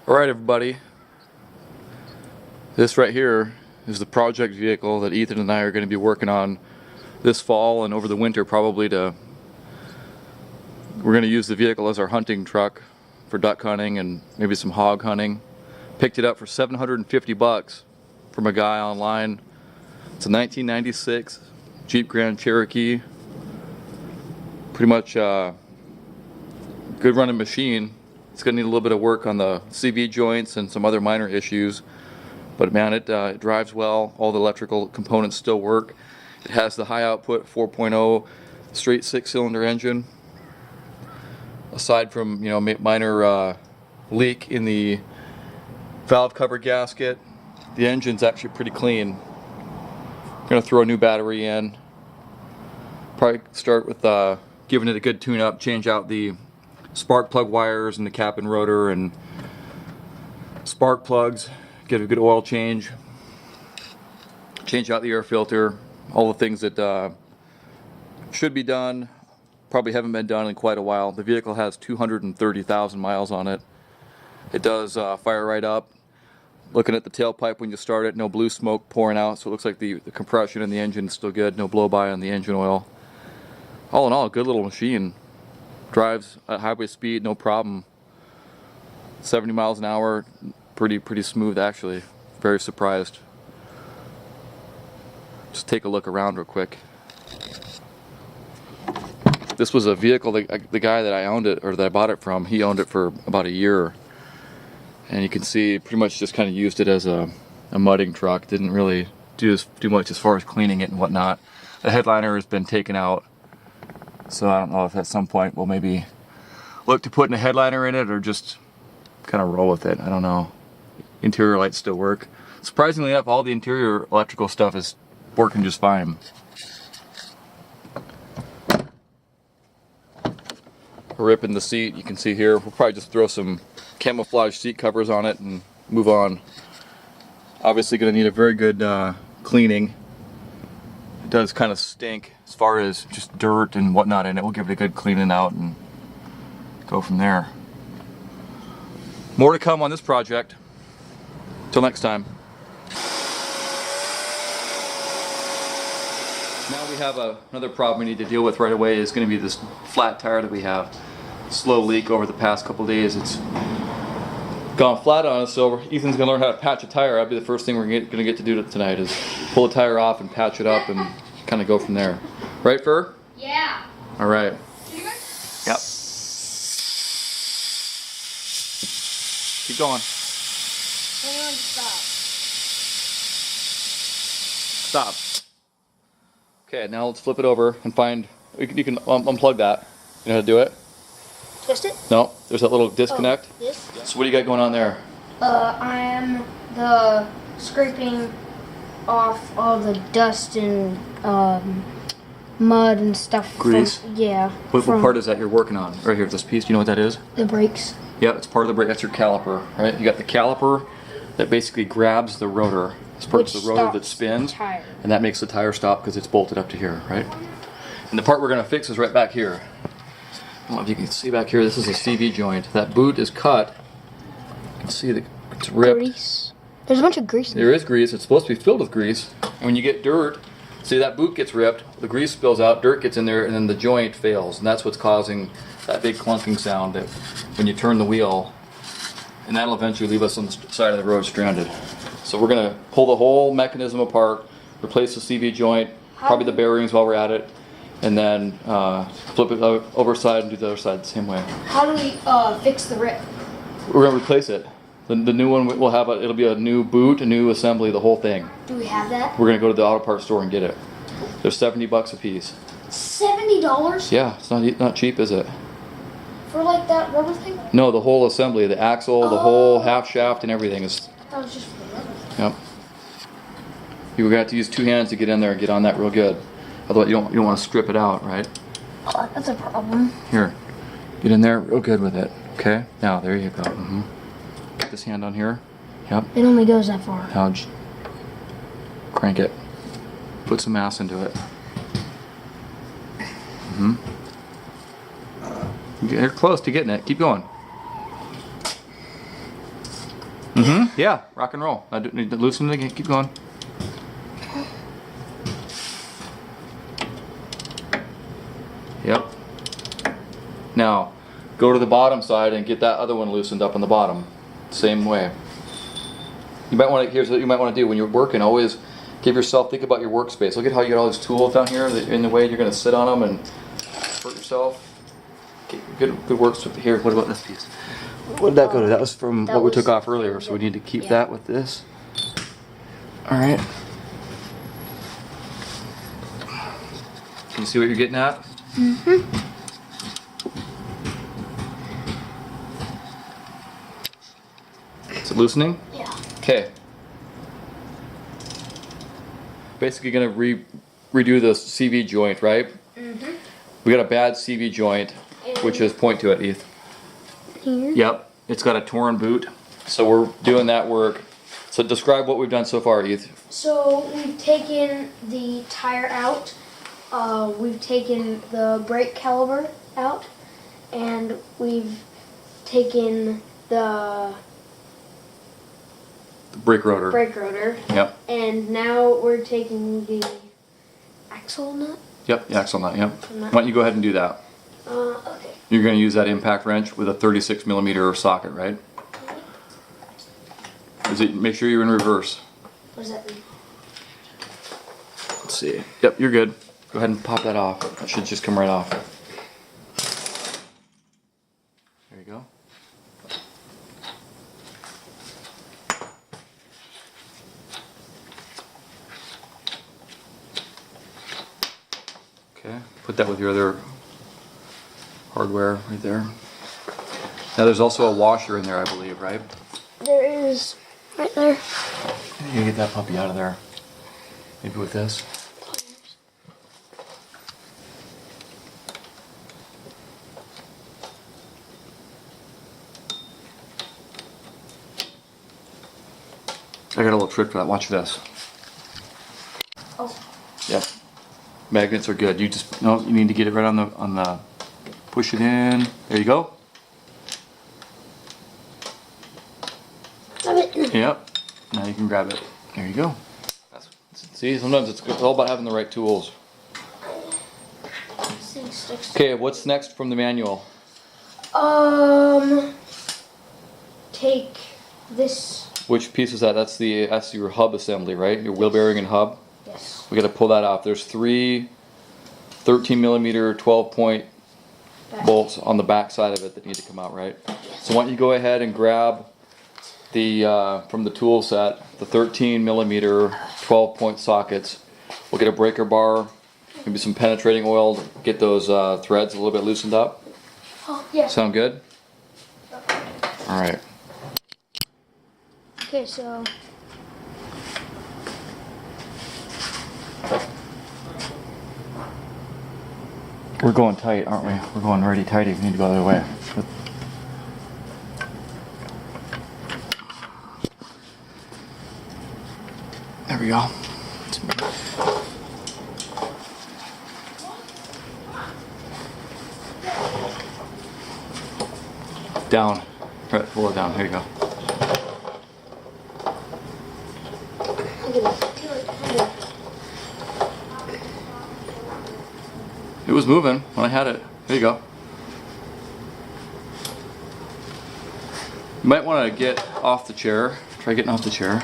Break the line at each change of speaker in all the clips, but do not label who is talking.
Alright everybody, this right here is the project vehicle that Ethan and I are going to be working on this fall and over the winter probably. We're going to use the vehicle as our hunting truck for duck hunting and maybe some hog hunting. Picked it up for $750 from a guy online. It's a 1996 Jeep Cherokee. Pretty much good running machine. It's going to need a little bit of work on the CV joints and some other minor issues, but man, it drives well. All the electrical components still work. It has the high output 4.0 straight 6-cylinder engine. Aside from minor leak in the valve cover gasket, the engine's actually pretty clean. I'm going to throw a new battery in. Probably start with giving it a good tune up, change out the spark plug wires and the cap and rotor and spark plugs, get a good oil change, change out the air filter, all the things that should be done, probably haven't been done in quite a while. The vehicle has 230,000 miles on it. It does fire right up. Looking at the tailpipe when you start it, no blue smoke pouring out, so it looks like the compression in the engine is still good, no blow by on the engine oil. All in all, a good little machine. Drives at highway speed, no problem. 70 miles an hour, pretty smooth actually. Very surprised. Just take a look around real quick. This was a vehicle that the guy that I owned it, or that I bought it from, he owned it for about a year. And you can see pretty much just kind of used it as a mudding truck. Didn't really do much as far as cleaning it and whatnot. The headliner has been taken out. So I don't know if at some point we'll maybe look to putting a headliner in it or just kind of roll with it. I don't know. Interior lights still work. Surprisingly enough, all the interior electrical stuff is working just fine. A rip in the seat, you can see here. We'll probably just throw some camouflage seat covers on it and move on. Obviously going to need a very good cleaning. It does kind of stink as far as just dirt and whatnot in it. We'll give it a good cleaning out and go from there. More to come on this project. Till next time. Now we have another problem we need to deal with right away. Is going to be this flat tire that we have. Slow leak over the past couple days. It's gone flat on us, so Ethan's going to learn how to patch a tire. That'll be the first thing we're going to get to do tonight, is pull the tire off and patch it up and kind of go from there. Right, Fur?
Yeah.
All right. Yep. Keep going. Stop. Okay, now let's flip it over and find. You can unplug that. You know how to do it?
Twist it?
No. There's that little disconnect.
Oh, this?
So what do you got going on there?
I am the scraping off all the dust and mud and stuff.
Grease?
Yeah.
What part is that you're working on? Right here, this piece. Do you know what that is?
The brakes.
Yeah, it's part of the brake. That's your caliper, right? You got the caliper that basically grabs the rotor. It's part of the rotor that spins, and that makes the tire stop because it's bolted up to here, right? And the part we're going to fix is right back here. I don't know if you can see back here. This is a CV joint. That boot is cut. You can see that it's ripped.
Grease. There's a bunch of grease in
there. There is grease. It's supposed to be filled with grease. And when you get dirt, see that boot gets ripped, the grease spills out, dirt gets in there, and then the joint fails. And that's what's causing that big clunking sound that when you turn the wheel, and that'll eventually leave us on the side of the road stranded. So we're going to pull the whole mechanism apart, replace the CV joint, probably the bearings while we're at it, and then flip it over side and do the other side the same way.
How do we fix the rip?
We're going to replace it. The new one will have it'll be a new boot, a new assembly, the whole thing.
Do we have that?
We're going to go to the auto parts store and get it. They're $70 a piece.
$70?
Yeah, it's not cheap, is it?
For like that rubber thing?
No, the whole assembly, the axle, the whole half shaft and everything is.
I thought it was just for the rubber.
Yep. You're gonna have to use two hands to get in there and get on that real good. Otherwise, you don't want to strip it out, right?
Oh, that's a problem.
Here, get in there real good with it. Okay. Now there you go. Get this hand on here. Yep.
It only goes that far.
Now just crank it. Put some mass into it. You're close to getting it. Keep going. Mm-hmm. Yeah, rock and roll. I need to loosen it again. Keep going. Yep. Now, go to the bottom side and get that other one loosened up on the bottom. Same way. You might want to. Here's what you might want to do when you're working. Always give yourself. Think about your workspace. Look at how you got all these tools down here that in the way. You're going to sit on them and hurt yourself. Okay, good work. Here. What about this piece? What did that go to? That was from what we took off earlier. So we need to keep that with this. All right. Can you see what you're getting at?
Mm-hmm.
Is it loosening?
Yeah.
Okay. Basically gonna redo the CV joint, right?
Mm-hmm.
We got a bad CV joint, which is, point to it, Eth.
Here?
Yep, it's got a torn boot. So we're doing that work. So describe what we've done so far, Eth.
So we've taken the tire out, we've taken the brake caliper out, and we've taken the
Brake rotor.
brake rotor,
Yep.
and now we're taking the axle nut.
Yep, the axle nut, yep.
From that.
Why don't you go ahead and do that?
Okay.
You're gonna use that impact wrench with a 36 millimeter socket, right? Make sure you're in reverse.
What does that mean?
Let's see. Yep, you're good. Go ahead and pop that off. That should just come right off. There you go. Okay, put that with your other hardware right there. Now there's also a washer in there, I believe, right?
There is, right there.
You can get that puppy out of there. Maybe with this. I got a little trick for that. Watch this.
Oh.
Yep. Magnets are good. You need to get it right on the push it in. There you go.
Grab it.
Yep. Now you can grab it. There you go. See, sometimes it's all about having the right tools.
This thing sticks.
Okay, what's next from the manual?
Take this.
Which piece is that? That's your hub assembly, right? Your wheel bearing and hub.
Yes.
We got to pull that off. There's 3 13 millimeter 12 point bolts on the back side of it that need to come out, right? So why don't you go ahead and grab the from the tool set the 13 millimeter 12 point sockets. We'll get a breaker bar, maybe some penetrating oil to get those threads a little bit loosened up.
Oh, yeah.
Sound good? All right.
Okay, so.
We're going tight, aren't we? We're going really tighty. We need to go the other way. There we go. Down. Right, pull it down. Here you go. It was moving when I had it. There you go. You might want to get off the chair. Try getting off the chair.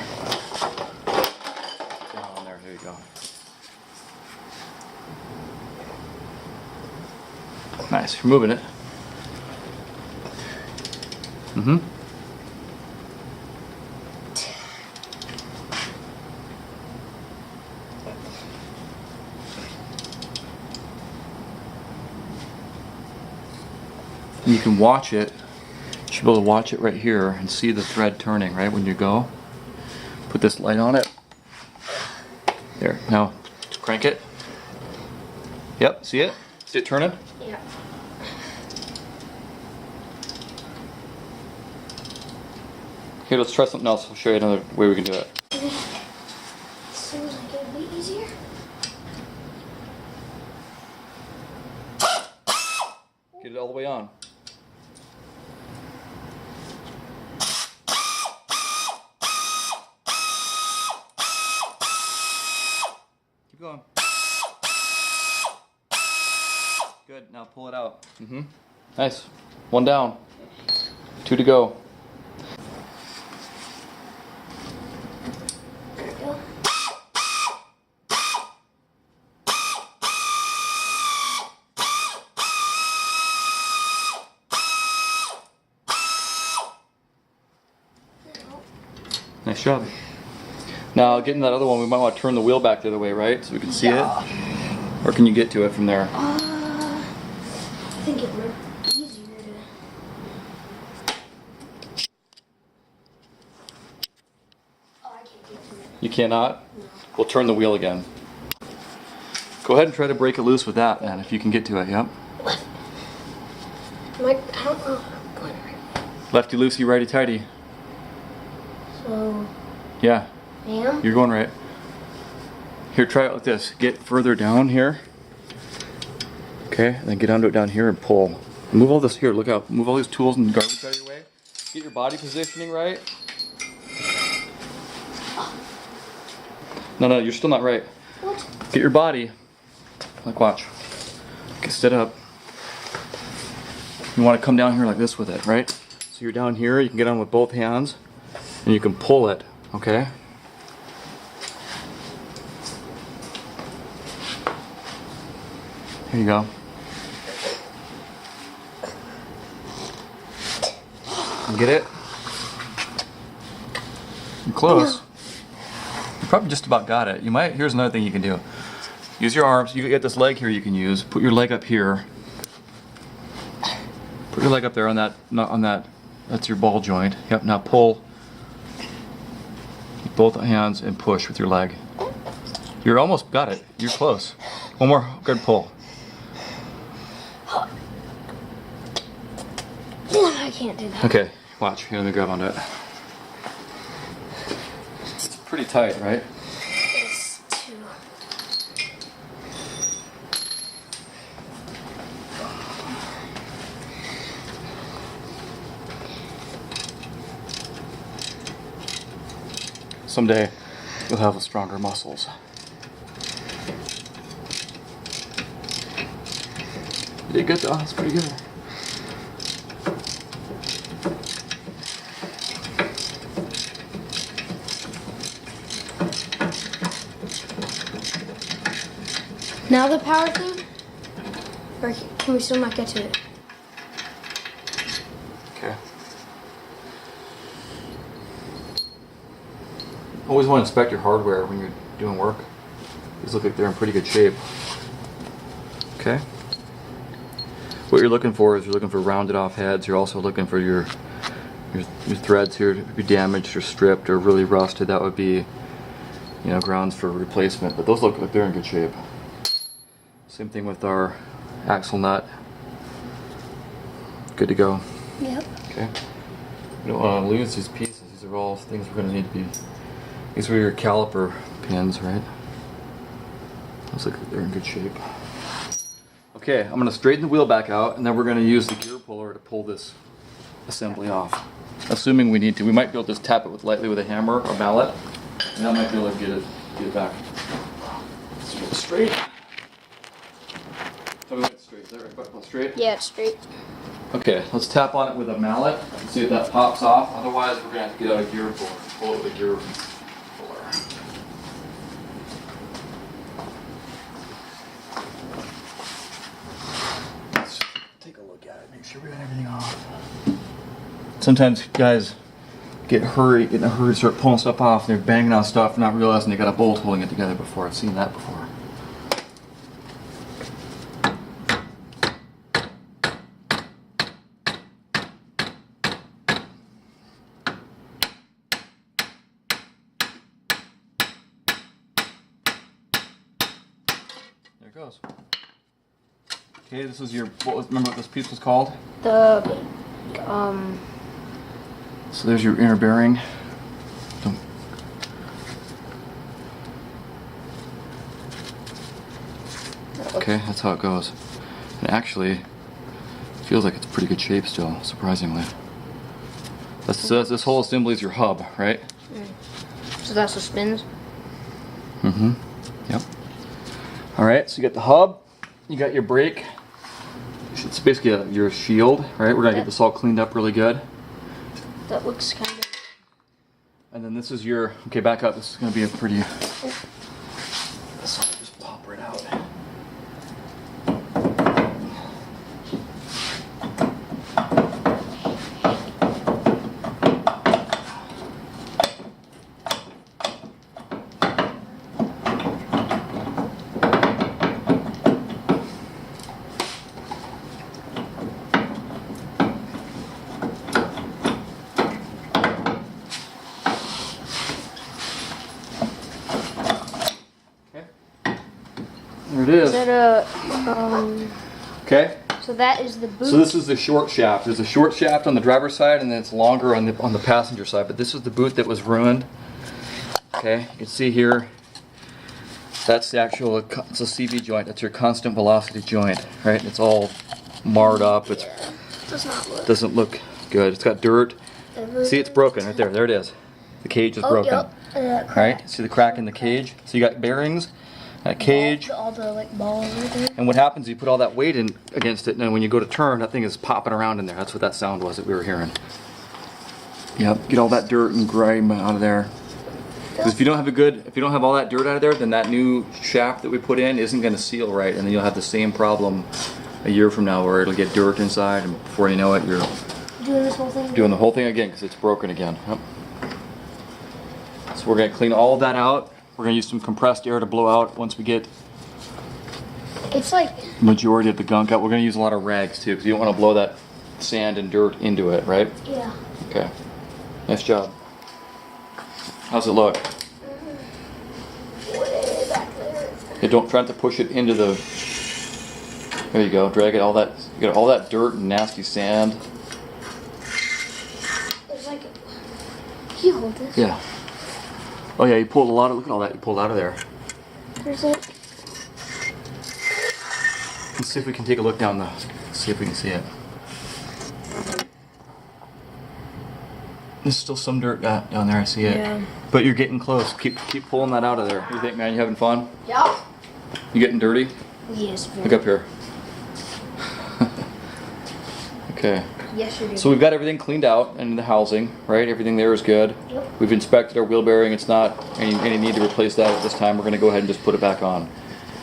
Down there. There you go. Nice. You're moving it. Mm-hmm. You can watch it. You should be able to watch it right here and see the thread turning right when you go. Put this light on it. There. Now crank it. Yep. See it? See it turning?
Yeah.
Here, let's try something else. I'll show you another way we can do it.
Seems like it would be easier.
Get it all the way on. Good, now pull it out. Nice. One down. 2 to go.
There we go.
Nice job. Now getting that other one, we might want to turn the wheel back the other way, right? So we can see it? Or can you get to it from there?
I think it would be easier to... Oh, I can't get to it.
You cannot?
No.
We'll turn the wheel again. Go ahead and try to break it loose with that, man, if you can get to it, yep.
What? I don't know. Going right.
Lefty loosey, righty tighty.
So,
Yeah,
I am?
you're going right. Here, try it like this. Get further down here. Okay, and then get onto it down here and pull. Move all this here, look out. Move all these tools and garbage out of your way. Get your body positioning right. No, you're still not right.
What?
Get your body. Like, watch. Okay, sit up. You want to come down here like this with it, right? So you're down here, you can get on with both hands, and you can pull it, okay? Here you go. You get it? You're close. You probably just about got it. You might. Here's another thing you can do. Use your arms. You get this leg here you can use. Put your leg up here. Put your leg up there on that. Not on that. That's your ball joint. Yep. Now pull. Both hands and push with your leg. You're almost got it. You're close. One more good pull.
I can't do that.
Okay. Watch. Here, let me grab onto it. It's pretty tight, right?
It's too...
Someday you'll have stronger muscles. You did good though. That's pretty good.
Now the power thing? Or can we still not get to it?
Okay. Always want to inspect your hardware when you're doing work. These look like they're in pretty good shape. Okay. What you're looking for is you're looking for rounded off heads. You're also looking for your threads here to be damaged or stripped or really rusted. That would be, you know, grounds for replacement. But those look like they're in good shape. Same thing with our axle nut. Good to go.
Yep.
Okay. We don't want to lose these pieces. These are all things we're going to need to be. These are your caliper pins, right? Looks like they're in good shape. Okay, I'm going to straighten the wheel back out, and then we're going to use the gear puller to pull this assembly off. Assuming we need to. We might be able to just tap it lightly with a hammer or mallet, and that might be able to get it back. Let's get it straight. Tell me when it's straight. Is that right? About straight?
Yeah, it's straight.
Okay, let's tap on it with a mallet and see if that pops off. Otherwise, we're going to have to get out a gear puller. Pull it with a gear puller. Let's take a look at it, make sure we got everything off. Sometimes guys get in a hurry, start pulling stuff off, and they're banging on stuff, not realizing they got a bolt holding it together before. I've seen that before. There it goes. Okay, this is your, remember what this piece was called?
The,
So there's your inner bearing. Okay, that's how it goes. And actually, it feels like it's pretty good shape still, surprisingly. This whole assembly is your hub, right?
so that's what spins?
Mm-hmm. Yep. Alright, so you got the hub, you got your brake it's basically your shield, right? We're gonna
Yep.
get this all cleaned up really good.
That looks kind of.
And then this is your, okay, back up. This is gonna be a pretty, this will just pop right out. There it is.
Is that a
Okay.
So that is the boot.
So this is the short shaft. There's a short shaft on the driver's side, and then it's longer on the passenger side. But this is the boot that was ruined. Okay, you can see here. That's the actual. It's a CV joint. That's your constant velocity joint, right? It's all marred up. It
Does not look.
doesn't look good. It's got dirt. See, it's broken right there. There it is. The cage is broken.
Yep.
Right? See the crack in the cage? So you got bearings, a cage.
All the like balls right there.
And what happens, you put all that weight in against it, and then when you go to turn, that thing is popping around in there. That's what that sound was that we were hearing. Yep, get all that dirt and grime out of there. Because if you don't have all that dirt out of there, then that new shaft that we put in isn't going to seal right, and then you'll have the same problem a year from now where it'll get dirt inside, and before you know it, you're
Doing this whole thing.
doing the whole thing again because it's broken again. Yep. So we're going to clean all of that out. We're going to use some compressed air to blow out once we get
It's like
majority of the gunk out. We're going to use a lot of rags too because you don't want to blow that sand and dirt into it, right?
yeah.
Okay. Nice job. How's it look?
Way back there.
Yeah, don't try not to push it into the. There you go. Drag it. All that. You got all that dirt and nasty sand.
There's like. Can you hold this?
Yeah. Oh yeah, you pulled a lot of. Look at all that you pulled out of there.
There's like.
Let's see if we can take a look down the. See if we can see it. There's still some dirt down there. I see it.
Yeah.
But you're getting close. Keep pulling that out of there. What do you think, man? You having fun?
Yeah.
You getting dirty?
Yes.
Look up here. Okay.
Yes, you do.
So we've got everything cleaned out and the housing, right? Everything there is good.
Yep.
We've inspected our wheel bearing. It's not any need to replace that at this time. We're going to go ahead and just put it back on.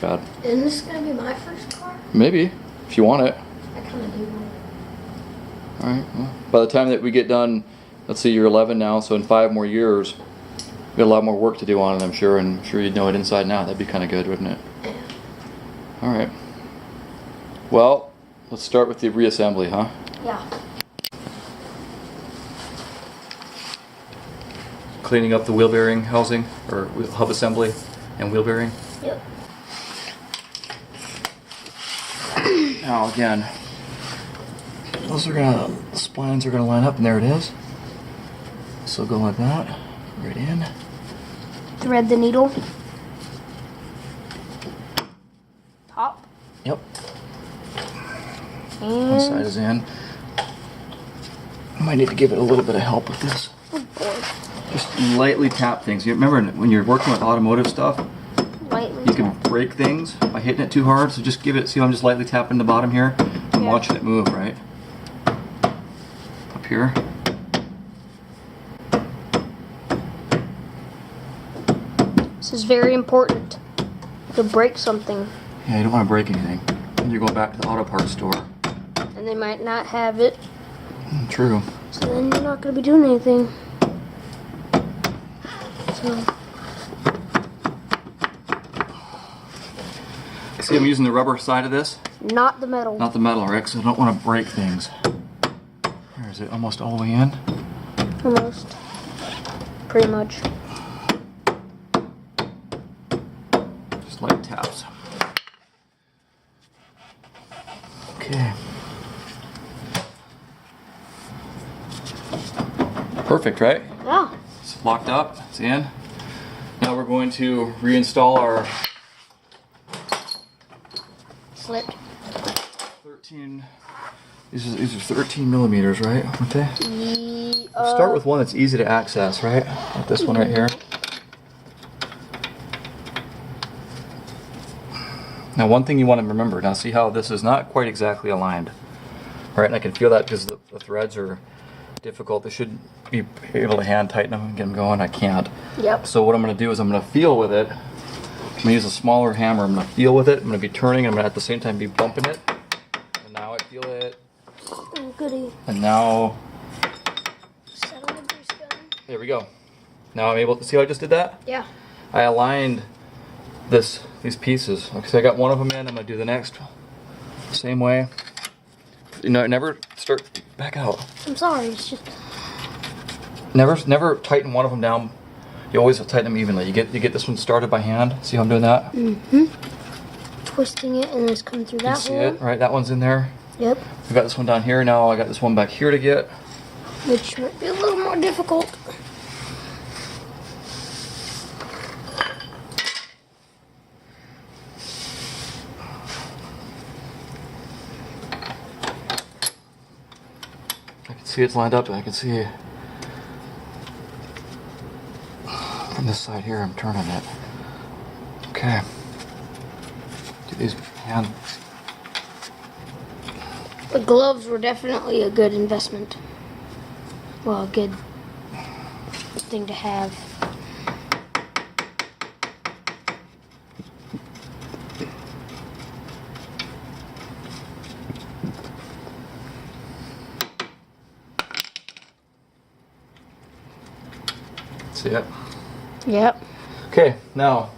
God.
Isn't this gonna be my first car?
Maybe, if you want it.
I kind of do want it.
All right. Well, by the time that we get done, let's see, you're 11 now, so in 5 more years, we got a lot more work to do on it, I'm sure, and I'm sure you'd know it inside and out. That'd be kind of good, wouldn't it?
Yeah.
All right. Well, let's start with the reassembly, huh?
Yeah.
Cleaning up the wheel bearing housing, or hub assembly and wheel bearing.
Yep.
Now again, the splines are gonna line up, and there it is. So go like that, right in.
Thread the needle. Top.
Yep. One side
And.
is in. I might need to give it a little bit of help with this.
Oh boy.
Just lightly tap things. You remember when you're working with automotive stuff,
Lightly.
you can break things by hitting it too hard. So just give it. See, I'm just lightly tapping the bottom here. I'm
Yeah.
watching it move, right? Up here.
This is very important. To break something,
Yeah, you don't want to break anything. And you're going back to the auto parts store.
and they might not have it,
True.
so then you're not gonna be doing anything. So.
See, I'm using the rubber side of this,
Not the metal.
not the metal, right? Because I don't want to break things. Where is it? Almost all the way in.
Almost. Pretty much.
Just light taps. Okay. Perfect, right?
Yeah.
It's locked up. It's in. Now we're going to reinstall our
Slipped.
13. These are 13 millimeters, right? Aren't they? Start with one that's easy to access, right? Like this one right here. Now, one thing you want to remember. Now, see how this is not quite exactly aligned. right? And I can feel that because the threads are difficult. They should be able to hand tighten them and get them going. I can't.
Yep.
So what I'm going to do is I'm going to feel with it. I'm going to use a smaller hammer. I'm going to feel with it. I'm going to be turning. I'm going to at the same time be bumping it. And now I feel it.
Oh, goody.
And now,
Settle the grease gun.
there we go. Now I'm able to see how I just did that?
Yeah.
I aligned these pieces. Okay, so I got one of them in. I'm going to do the next. Same way. You know, never start back out.
I'm sorry. It's just.
Never tighten one of them down. You always tighten them evenly. You get this one started by hand. See how I'm doing that?
Mm-hmm. Twisting it and it's coming through
You can
that
see
hole.
it, right? That one's in there.
Yep.
I've got this one down here. Now I got this one back here to get.
Which might be a little more difficult.
I can see it's lined up. I can see from this side here. I'm turning it. Okay. Do these hand.
The gloves were definitely a good investment. Well, a good thing to have.
See it?
Yep.
Okay, now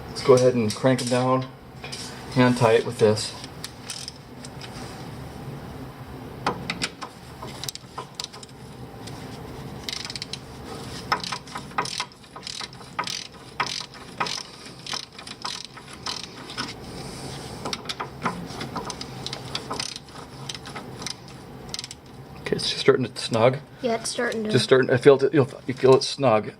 let's go ahead and crank them down, hand tight with this. Okay, it's just starting to snug.
Yeah, it's starting to.
Just starting. I feel it. You feel it snug.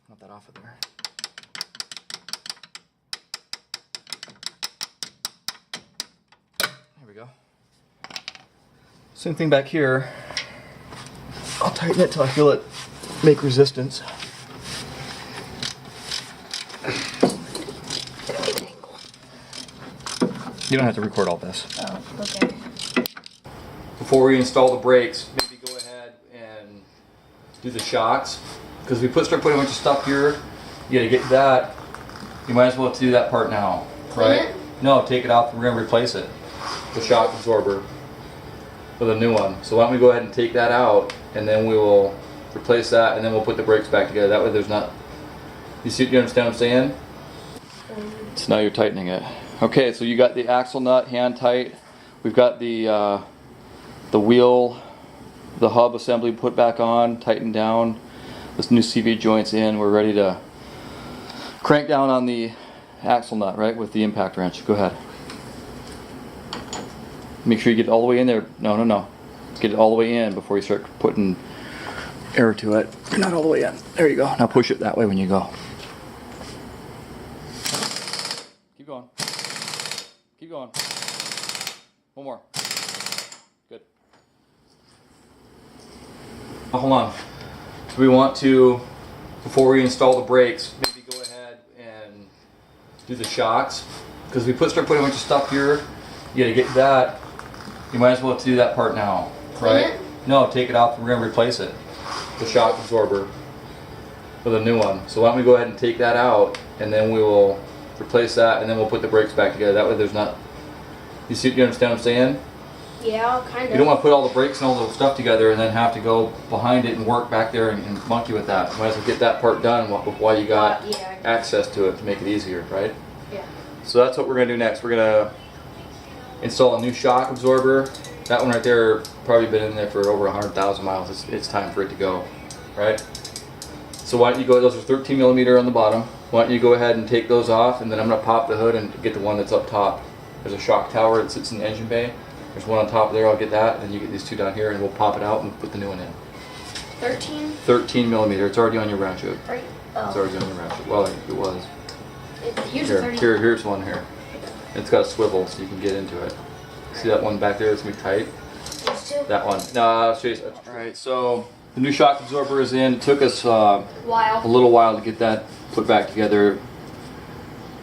Not that off of there. There we go. Same thing back here. I'll tighten it till I feel it make resistance. You don't have to record all this.
Oh, okay.
Before we install the brakes, maybe go ahead and do the shocks. Because we start putting a bunch of stuff here, you gotta get that. You might as well do that part now, right?
Clean it?
No, take it off. We're gonna replace it. The shock absorber with a new one. So why don't we go ahead and take that out, and then we will replace that, and then we'll put the brakes back together. That way, there's not. You understand what I'm saying? So now you're tightening it. Okay, so you got the axle nut hand tight. We've got the wheel, the hub assembly put back on, tightened down. This new CV joint's in. We're ready to crank down on the axle nut, right, with the impact wrench. Go ahead. Make sure you get it all the way in there. No. Get it all the way in before you start putting air to it. Not all the way in. There you go. Now push it that way when you go. Keep going. Keep going. One more. Good. Hold on. So we want to, before we install the brakes, maybe go ahead and do the shocks. Because we start putting a bunch of stuff here, you gotta get that. You might as well do that part now, right?
Clean it?
No, take it off. We're gonna replace it. The shock absorber with a new one. So why don't we go ahead and take that out, and then we will replace that, and then we'll put the brakes back together. That way there's not. You understand what I'm saying?
Yeah, kind of.
You don't want to put all the brakes and all the stuff together and then have to go behind it and work back there and monkey with that. You might as well get that part done while you got access to it to make it easier, right?
Yeah.
So that's what we're going to do next. We're going to install a new shock absorber. That one right there probably been in there for over 100,000 miles. It's time for it to go, right? So why don't you go, those are 13 millimeter on the bottom. Why don't you go ahead and take those off, and then I'm going to pop the hood and get the one that's up top. There's a shock tower that sits in the engine bay. There's one on top there, I'll get that, and then you get these two down here, and we'll pop it out and put the new one in.
13?
13 millimeter, it's already on your ratchet.
Right. Oh.
It's already on your ratchet. Well, it was.
Here's a 30.
Here's one here. It's got a swivel so you can get into it. See that one back there that's gonna be tight?
These two?
That one. No, I'll show you. Alright, so The new shock absorber is in. It took us a
Wow.
little while to get that put back together.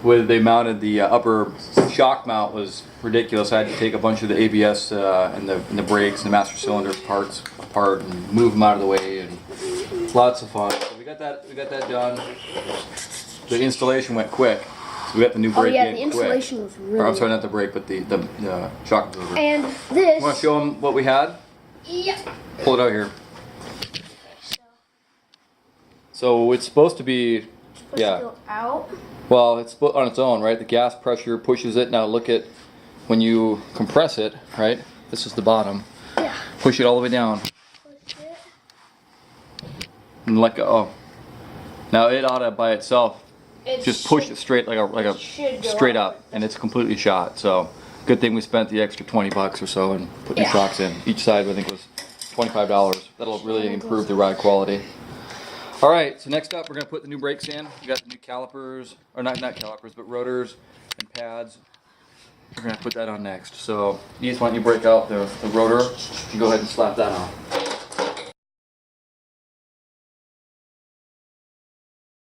The way that they mounted the upper shock mount was ridiculous. I had to take a bunch of the ABS and the brakes and the master cylinder parts apart and move them out of the way, and lots of fun. So we got that done. The installation went quick. So we got the new brake in
the installation
quick.
was really.
Or, I'm sorry, not the brake, but the shock absorber.
And this.
Want to show them what we had?
Yep.
Pull it out here. So it's supposed to be, yeah.
To go out.
Well, it's on its own, right? The gas pressure pushes it. Now look at when you compress it, right? This is the bottom.
Yeah.
Push it all the way down
Push it.
and let go. Oh. Now it ought to by itself just push it straight like a straight up, and it's completely shot. So good thing we spent the extra $20 or so and put new shocks in. Each side I think was $25. That'll really improve the ride quality. All right, so next up we're gonna put the new brakes in. We got the new calipers, or not calipers, but rotors and pads. We're gonna put that on next. So, Edith, why don't you break out the rotor and go ahead and slap that on.